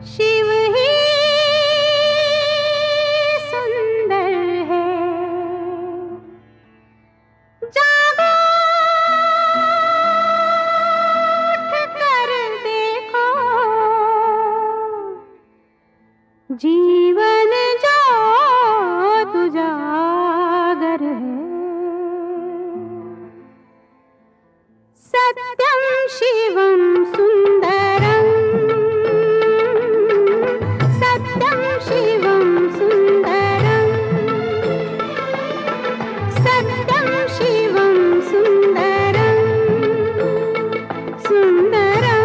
शिव ही सुंदर है, जागो उठ कर देखो, जीवन जो तुजागर है। सत्यम शिवम सुंदरम, सत्यम शिवम सुंदरम, सत्यम शिवम सुंदरम, सुंदरम।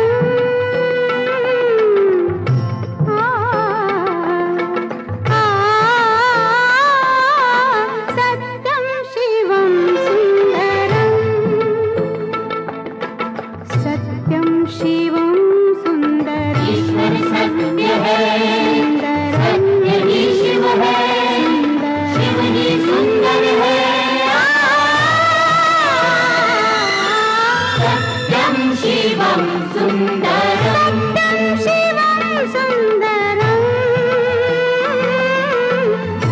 सत्यम शिवम सुंदरम, सत्यम शिवम सुंदरम। ईश्वर सत्य है, सत्य ही शिव है, शिव ही सुंदर है। सत्यम शिवम सुंदरम, सत्यम शिवम सुंदरम,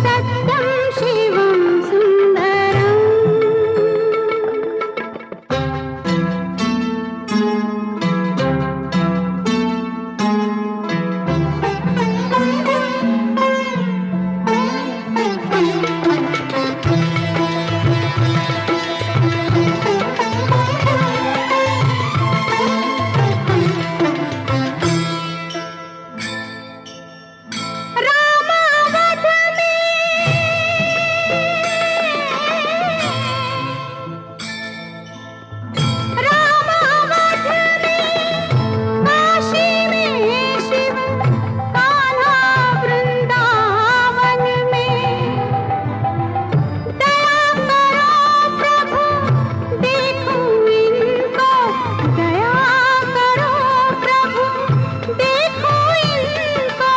सत्यम शिवम सुंदरम। रामावध काशी में शिव, कान्हा वृंदावन में। दया करो प्रभु, देखो इनको, दया करो प्रभु, देखो इनको,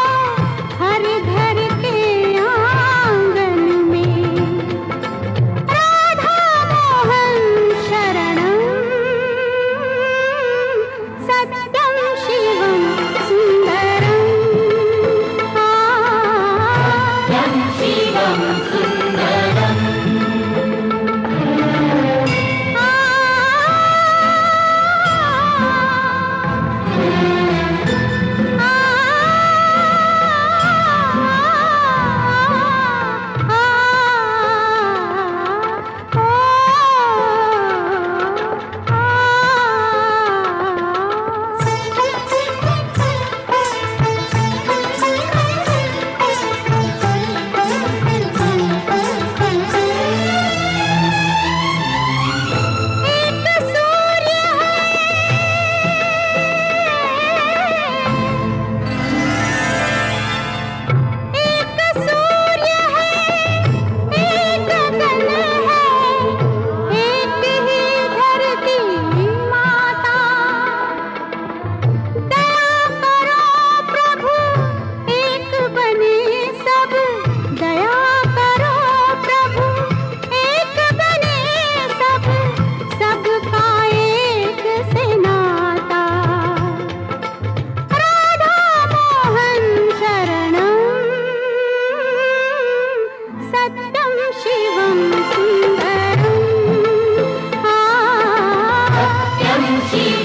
हर घर के आंगन में। राधा मोहन शरणम, सत्यम शिवम सुंदरम। सत्यम शिवम सुंदरम। एक सूर्य है, एक सूर्य है, एक गगन है, एक ही धरती माता। दया करो प्रभु, एक बने सब, दया करो प्रभु, एक बने सब, सबका एक से नाता। राधा मोहन शरणम, सत्यम शिवम सुंदरम। सत्यम शिवम